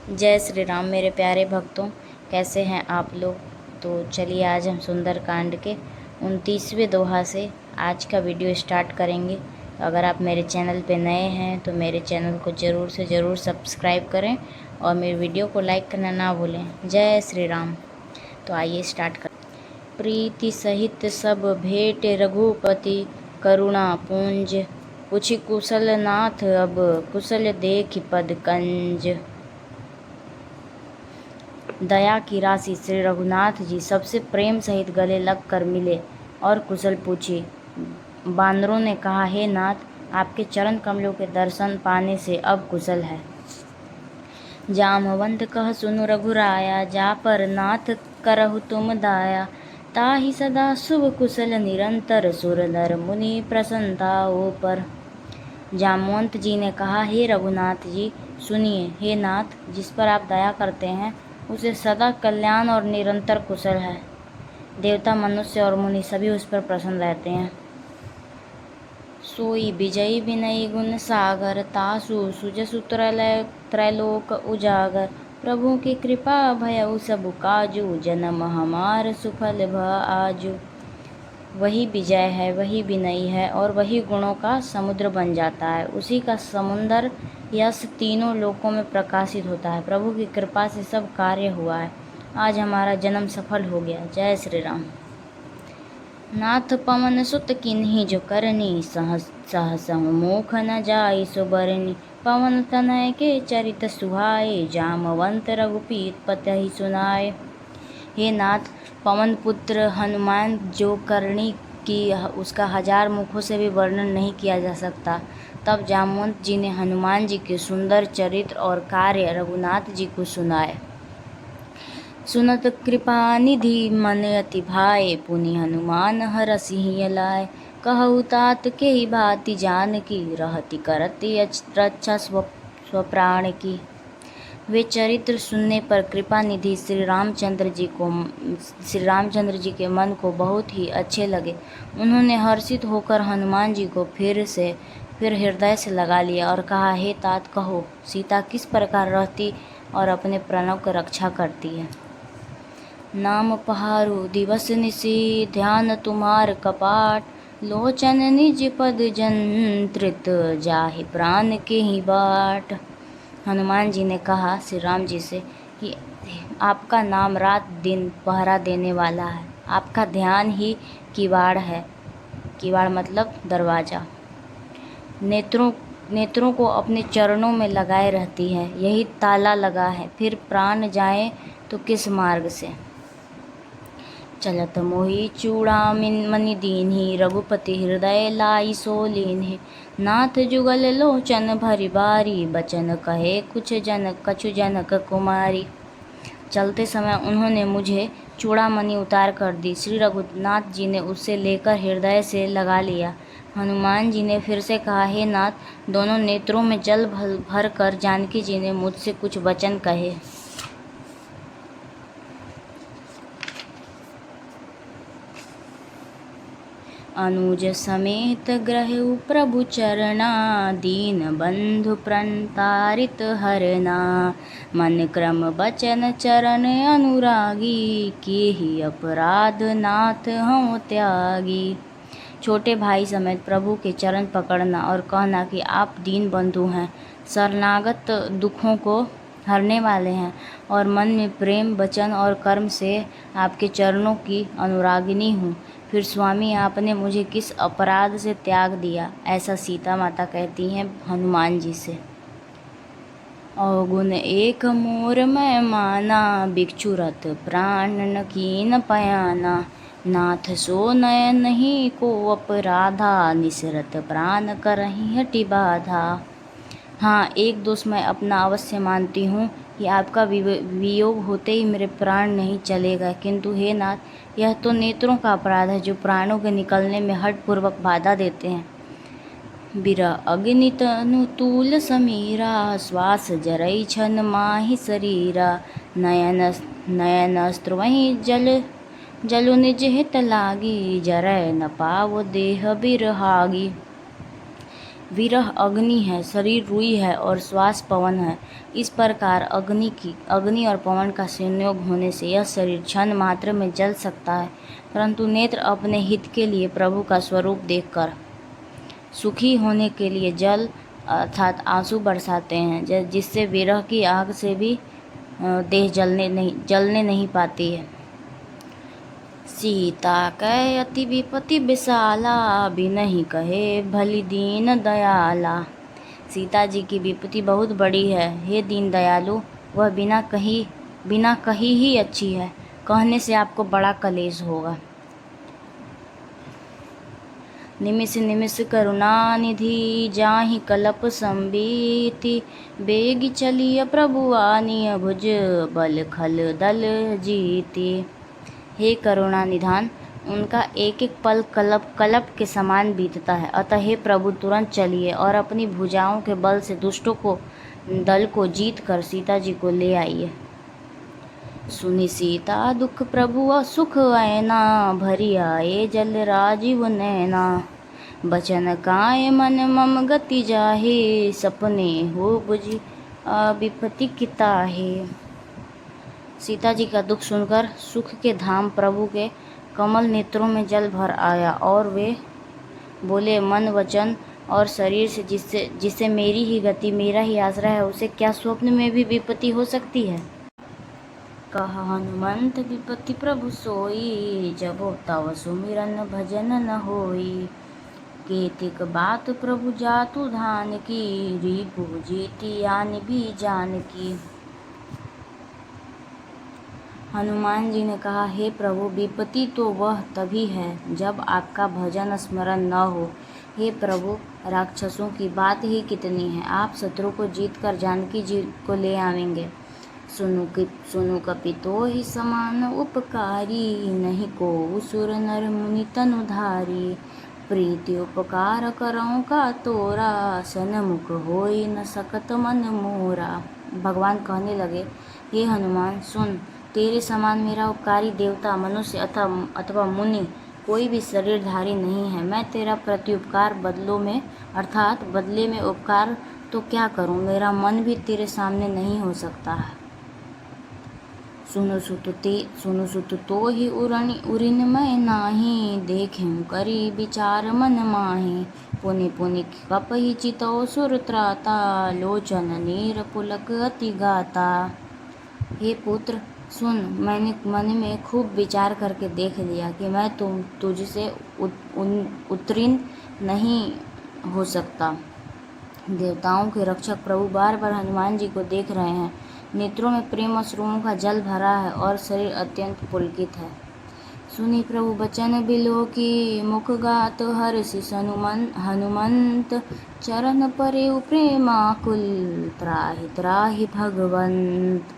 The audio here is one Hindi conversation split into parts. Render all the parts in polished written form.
जय श्री राम मेरे प्यारे भक्तों, कैसे हैं आप लोग। तो चलिए आज हम सुंदरकांड के 29वें दोहा से आज का वीडियो स्टार्ट करेंगे। तो अगर आप मेरे चैनल पे नए हैं तो मेरे चैनल को ज़रूर से ज़रूर सब्सक्राइब करें और मेरे वीडियो को लाइक करना ना भूलें। जय श्री राम। तो आइए स्टार्ट करें। प्रीति सहित सब भेंट रघुपति, करुणा पूंज पूछी कुशल नाथ, अब कुशल देख पद कंज। दया की राशि श्री रघुनाथ जी सबसे प्रेम सहित गले लग कर मिले और कुशल पूछी। बानरों ने कहा, हे नाथ, आपके चरण कमलों के दर्शन पाने से अब कुशल है। जामवंत कह सुनु रघुराया, जा पर नाथ करहु तुम दाया। ताहि सदा शुभ कुशल निरंतर, सुर नर मुनि प्रसन्नता ऊपर। जामवंत जी ने कहा, हे रघुनाथ जी सुनिए। हे नाथ, जिस पर आप दया करते हैं उसे सदा कल्याण और निरंतर कुशल है। देवता, मनुष्य और मुनि सभी उस पर प्रसन्न रहते हैं। सोई विजयी विनयी गुण सागर, तासु सुजसु त्रैलोक उजागर। प्रभु की कृपा भयउ सब काजू, जन्म हमार सुफल भ आजू। वही विजय है, वही विनयी है और वही गुणों का समुद्र बन जाता है। उसी का समुंदर यश तीनों लोकों में प्रकाशित होता है। प्रभु की कृपा से सब कार्य हुआ है। आज हमारा जन्म सफल हो गया। जय श्री राम। नाथ पवन सुत किन्हीं जो करनी, सहस मुख न जाई सो बरनी। पवन तनय के चरित सुहाए, जामवंत रघुपीत पतहि सुनाए। हे नाथ, पवन पुत्र हनुमान जो करनी की उसका 1000 मुखों से भी वर्णन नहीं किया जा सकता। तब जामवंत जी ने हनुमान जी के सुंदर चरित्र और कार्य रघुनाथ जी को सुनाए। सुनत कृपा निधि मन अति भाए, पुनि हनुमान हरसिहि लाए। कहु तात के ही भांति जानकी, रहति करति रक्षा स्वप्राण की। वे चरित्र सुनने पर कृपा निधि श्री रामचंद्र जी के मन को बहुत ही अच्छे लगे। उन्होंने हर्षित होकर हनुमान जी को फिर हृदय से लगा लिया और कहा, हे तात, कहो सीता किस प्रकार रहती और अपने प्राणों की रक्षा करती है। नाम पहारु दिवस निशि, ध्यान तुम्हार कपाट। लोचन निज पद जंत्रित, जाहि प्राण के ही बाट। हनुमान जी ने कहा श्री राम जी से कि आपका नाम रात दिन पहरा देने वाला है। आपका ध्यान ही किवाड़ है। किवाड़ मतलब दरवाज़ा। नेत्रों को अपने चरणों में लगाए रहती है, यही ताला लगा है। फिर प्राण जाए तो किस मार्ग से। चलत मोहि चूड़ामणि मणि दीन्हि, रघुपति हृदय लाई सो लीन्हि। नाथ जुगल लोचन भरि बारी, बचन कहे कछु जनक कुमारी। चलते समय उन्होंने मुझे चूड़ामणि उतार कर दी। श्री रघुनाथ जी ने उसे लेकर हृदय से लगा लिया। हनुमान जी ने फिर से कहा, हे नाथ, दोनों नेत्रों में जल भर कर जानकी जी ने मुझसे कुछ वचन कहे। अनुज समेत ग्रहु प्रभु चरणा, दीन बंधु प्रंतारित हरना। मन क्रम बचन चरण अनुरागी, केहि अपराध नाथ हूँ त्यागी। छोटे भाई समेत प्रभु के चरण पकड़ना और कहना कि आप दीन बंधु हैं, शरणागत दुखों को हरने वाले हैं और मन में प्रेम वचन और कर्म से आपके चरणों की अनुरागिनी हूँ। फिर स्वामी, आपने मुझे किस अपराध से त्याग दिया, ऐसा सीता माता कहती हैं हनुमान जी से। अवगुण एक मोर मैं माना, भिक्षुरत प्राण न कीन पयाना। नाथ सो नयन ही को अपराधा, निसरत प्राण करहि हटि बाधा। हाँ, एक दोष मैं अपना अवश्य मानती हूँ कि आपका वियोग होते ही मेरे प्राण नहीं चलेगा, किंतु हे नाथ, यह तो नेत्रों का अपराध है जो प्राणों के निकलने में हठपूर्वक बाधा देते हैं। बिरह अग्नि तनु तूल समीरा, श्वास जरई छन माहि शरीरा। नयन अस्त्र वहीं जलु निज हित लागी, जरय न पावो देह बिरहागी। विरह अग्नि है, शरीर रुई है और श्वास पवन है। इस प्रकार अग्नि और पवन का संयोग होने से यह शरीर क्षण मात्र में जल सकता है, परंतु नेत्र अपने हित के लिए प्रभु का स्वरूप देखकर सुखी होने के लिए जल अर्थात आंसू बरसाते हैं, जिससे विरह की आग से भी देह जलने नहीं पाती है। सीता कह अति विपति विशाला, बिनहि कहे भली दीन दयाला। सीता जी की विपत्ति बहुत बड़ी है, हे दीन दयालु, वह बिना कही ही अच्छी है, कहने से आपको बड़ा कलेश होगा। निमिष निमिष करुणा निधि, जाहि कलप संबीति, बेग चलिय प्रभु आनिय भुज, बल खल दल जीती। हे करुणा निधान, उनका एक एक पल कलप के समान बीतता है, अतः हे प्रभु तुरंत चलिए और अपनी भुजाओं के बल से दुष्टों को दल को जीत कर सीता जी को ले आइए। सुनि सीता दुख प्रभु सुख ऐना, भरी आए जल राजीव नैना। बचन काय मन मम गति जाहे, सपने हो बुझी विपत्ति किताहे। सीता जी का दुख सुनकर सुख के धाम प्रभु के कमल नेत्रों में जल भर आया और वे बोले, मन वचन और शरीर से जिससे मेरी ही गति मेरा ही आश्रय है, उसे क्या स्वप्न में भी विपत्ति हो सकती है। कहा हनुमंत विपत्ति प्रभु सोई, जब तव सुमिरन भजन न होई। केतिक बात प्रभु जातु धान की, रिपु जीती आन भी जान की। हनुमान जी ने कहा, हे प्रभु, विपत्ति तो वह तभी है जब आपका भजन स्मरण न हो। हे प्रभु, राक्षसों की बात ही कितनी है, आप शत्रु को जीतकर जानकी जी को ले आवेंगे। सुनु कपितो ही समान उपकारी, नहीं को सुर नर मुनि तनुधारी। प्रीति उपकार करऊं का तोरा, सनमुख होई न सकत मन मोरा। भगवान कहने लगे, हे हनुमान सुन, तेरे समान मेरा उपकारी देवता, मनुष्य अथवा मुनि कोई भी शरीरधारी नहीं है। मैं तेरा प्रत्युपकार बदले में उपकार तो क्या करूं, मेरा मन भी तेरे सामने नहीं हो सकता है। सुनु सुत तो ही उरिन मैं नाही, देखें करी विचार मन माही। पुनि पुनि कपहि चितौ सुर त्राता, लोचन नीर पुलक अति गाता। हे पुत्र सुन, मैंने मन में खूब विचार करके देख लिया कि मैं तुझसे उत्तीर्ण नहीं हो सकता। देवताओं के रक्षक प्रभु बार बार हनुमान जी को देख रहे हैं। नेत्रों में प्रेम अश्रुओं का जल भरा है और शरीर अत्यंत पुलकित है। सुनी प्रभु बचन बिलो की, मुख गात हर्षिस हनुमंत। चरण परे प्रेमाकुल, त्राहि त्राहि भगवंत।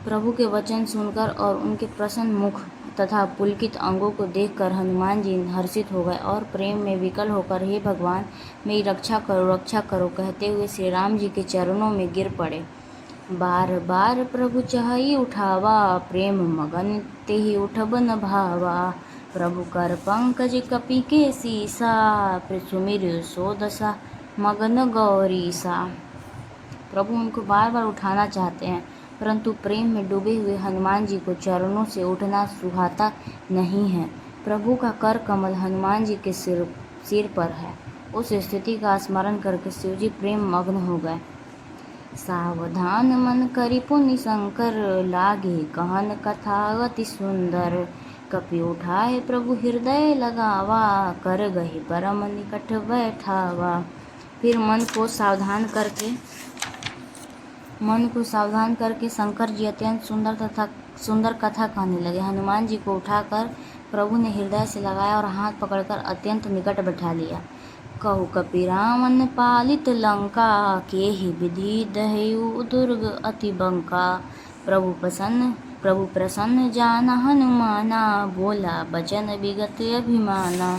प्रभु के वचन सुनकर और उनके प्रसन्न मुख तथा पुलकित अंगों को देखकर हनुमान जी हर्षित हो गए और प्रेम में विकल होकर, हे भगवान, मेरी रक्षा करो कहते हुए श्री राम जी के चरणों में गिर पड़े। बार बार प्रभु चहई उठावा, प्रेम मगन तेहि उठब न भावा। प्रभु कर पंकज कपि के सीसा, सुमिर सो दशा मगन गौरीसा। प्रभु उनको बार बार उठाना चाहते हैं, परंतु प्रेम में डूबे हुए हनुमान जी को चरणों से उठना सुहाता नहीं है। प्रभु का कर कमल हनुमान जी के सिर पर है। उस स्थिति का स्मरण करके शिवजी प्रेम मग्न हो गए। सावधान मन करि पुनि शंकर, लागे कहन कथा अति सुंदर। कपि उठाए प्रभु हृदय लगावा, कर गहि परम निकट बैठावा। फिर मन को सावधान करके शंकर जी अत्यंत सुंदर कथा कहने लगे। हनुमान जी को उठाकर प्रभु ने हृदय से लगाया और हाथ पकड़कर अत्यंत निकट बैठा लिया। कहु कपि रावण पालित लंका, केहि विधि दहयु दुर्ग अति बंका। प्रभु प्रसन्न जाना हनुमाना, बोला बचन विगत अभिमाना।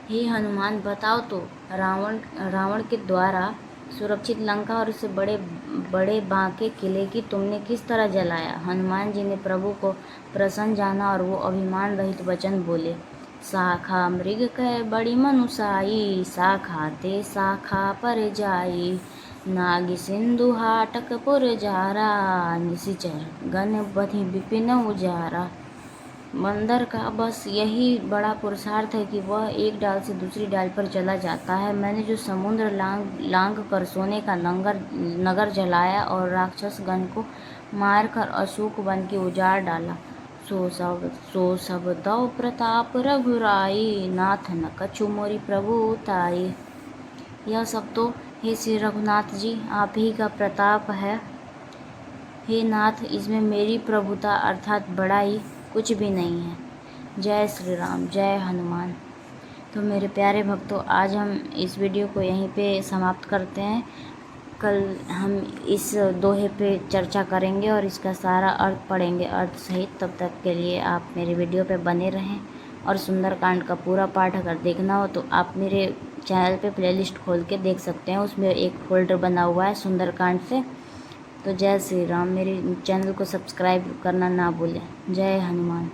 हे हनुमान, बताओ तो रावण के द्वारा सुरक्षित लंका और उससे बड़े बांके किले की तुमने किस तरह जलाया। हनुमान जी ने प्रभु को प्रसन्न जाना और वो अभिमान रहित वचन बोले। शाखा मृग कह बड़ी मनुसाई, शाखा ते शाखा पर जाई। नाग सिंधु हाटक पुर जारा, निशिचर गण बधि विपिन उजारा। बंदर का बस यही बड़ा पुरुषार्थ है कि वह एक डाल से दूसरी डाल पर चला जाता है। मैंने जो समुद्र लांग कर सोने का नगर जलाया और राक्षस गण को मारकर अशोक वन के उजाड़ डाला, सो सब तव प्रताप रघुराई, नाथ न कछु मोरी प्रभु ताई। यह सब तो हे श्री रघुनाथ जी आप ही का प्रताप है। हे नाथ, इसमें मेरी प्रभुता अर्थात बड़ाई कुछ भी नहीं है। जय श्री राम, जय हनुमान। तो मेरे प्यारे भक्तों, आज हम इस वीडियो को यहीं पे समाप्त करते हैं। कल हम इस दोहे पे चर्चा करेंगे और इसका सारा अर्थ पढ़ेंगे अर्थ सहित। तब तक के लिए आप मेरे वीडियो पे बने रहें। और सुंदरकांड का पूरा पाठ अगर देखना हो तो आप मेरे चैनल पे प्लेलिस्ट खोल के देख सकते हैं। उसमें एक फोल्डर बना हुआ है सुंदरकांड से। तो जय श्री राम। मेरे चैनल को सब्सक्राइब करना ना भूलें। जय हनुमान।